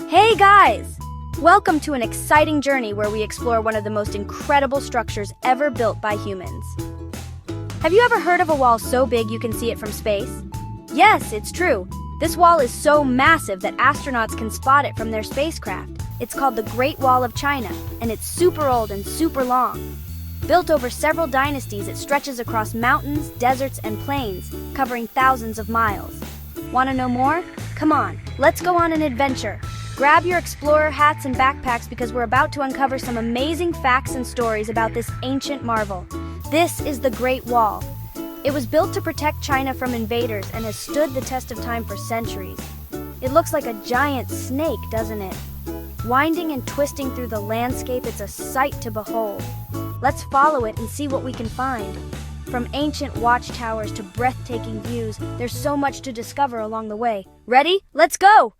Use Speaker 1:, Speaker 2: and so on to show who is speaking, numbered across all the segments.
Speaker 1: Hey guys! Welcome to an exciting journey where we explore one of the most incredible structures ever built by humans. Have you ever heard of a wall so big you can see it from space? Yes, it's true. This wall is so massive that astronauts can spot it from their spacecraft. It's called the Great Wall of China, and it's super old and super long. Built over several dynasties, it stretches across mountains, deserts, and plains, covering thousands of miles. Want to know more? Come on, let's go on an adventure. Grab your explorer hats and backpacks because we're about to uncover some amazing facts and stories about this ancient marvel. This is the Great Wall. It was built to protect China from invaders and has stood the test of time for centuries. It looks like a giant snake, doesn't it? Winding and twisting through the landscape, it's a sight to behold. Let's follow it and see what we can find. From ancient watchtowers to breathtaking views, there's so much to discover along the way. Ready? Let's go!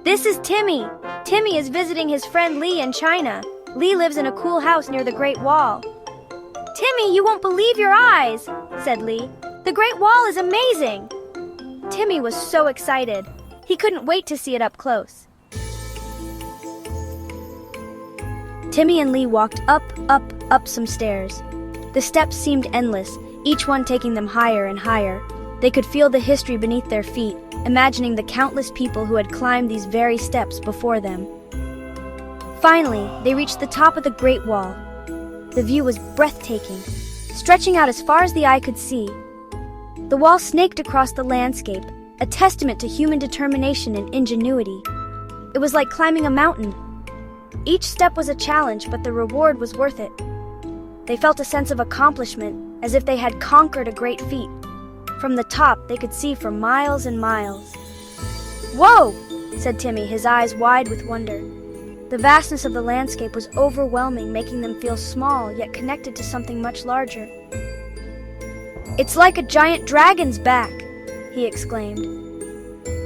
Speaker 1: This is Timmy. Timmy is visiting his friend Lee in China. Lee lives in a cool house near the Great Wall. Timmy, you won't believe your eyes, said Lee. The Great Wall is amazing. Timmy was so excited. He couldn't wait to see it up close. Timmy and Lee walked up some stairs. The steps seemed endless, each one taking them higher and higher. They could feel the history beneath their feet, imagining the countless people who had climbed these very steps before them. Finally, they reached the top of the Great Wall. The view was breathtaking, stretching out as far as the eye could see. The wall snaked across the landscape, a testament to human determination and ingenuity. It was like climbing a mountain. Each step was a challenge, but the reward was worth it. They felt a sense of accomplishment, as if they had conquered a great feat. From the top, they could see for miles and miles. "Whoa!" said Timmy, his eyes wide with wonder. The vastness of the landscape was overwhelming, making them feel small, yet connected to something much larger. "It's like a giant dragon's back," he exclaimed.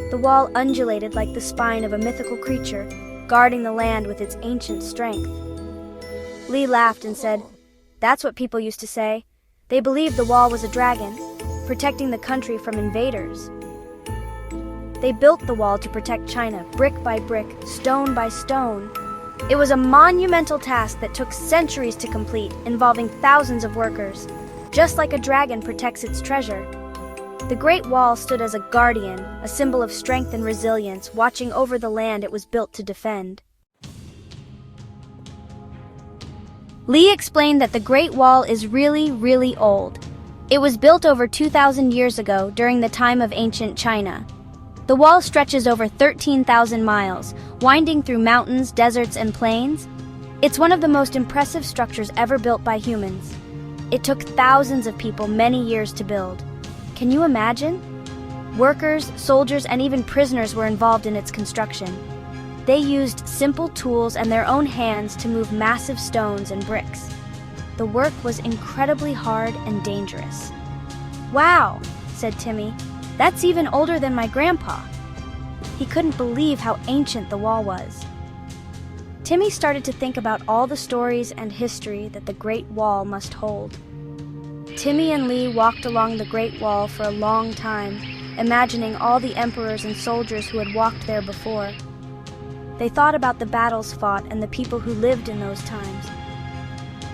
Speaker 1: The wall undulated like the spine of a mythical creature, guarding the land with its ancient strength. Lee laughed and said, "That's what people used to say. They believed the wall was a dragon, protecting the country from invaders." They built the wall to protect China, brick by brick, stone by stone. It was a monumental task that took centuries to complete, involving thousands of workers. Just like a dragon protects its treasure, the Great Wall stood as a guardian, a symbol of strength and resilience, watching over the land it was built to defend. Lee explained that the Great Wall is really old. It was built over 2,000 years ago during the time of ancient China. The wall stretches over 13,000 miles, winding through mountains, deserts, and plains. It's one of the most impressive structures ever built by humans. It took thousands of people many years to build. Can you imagine? Workers, soldiers, and even prisoners were involved in its construction. They used simple tools and their own hands to move massive stones and bricks. The work was incredibly hard and dangerous. "Wow," said Timmy. "That's even older than my grandpa." He couldn't believe how ancient the wall was. Timmy started to think about all the stories and history that the Great Wall must hold. Timmy and Lee walked along the Great Wall for a long time, imagining all the emperors and soldiers who had walked there before. They thought about the battles fought and the people who lived in those times.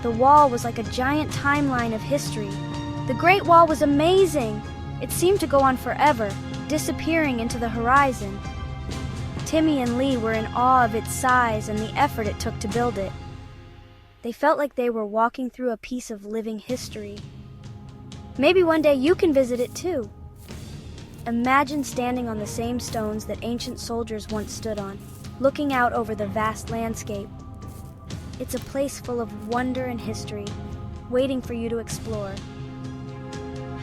Speaker 1: The wall was like a giant timeline of history. The Great Wall was amazing. It seemed to go on forever, disappearing into the horizon. Timmy and Lee were in awe of its size and the effort it took to build it. They felt like they were walking through a piece of living history. Maybe one day you can visit it too. Imagine standing on the same stones that ancient soldiers once stood on, looking out over the vast landscape. It's a place full of wonder and history, waiting for you to explore.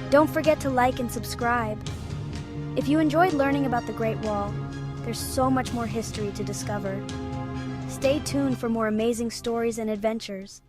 Speaker 1: Don't forget to like and subscribe. If you enjoyed learning about the Great Wall, there's so much more history to discover. Stay tuned for more amazing stories and adventures.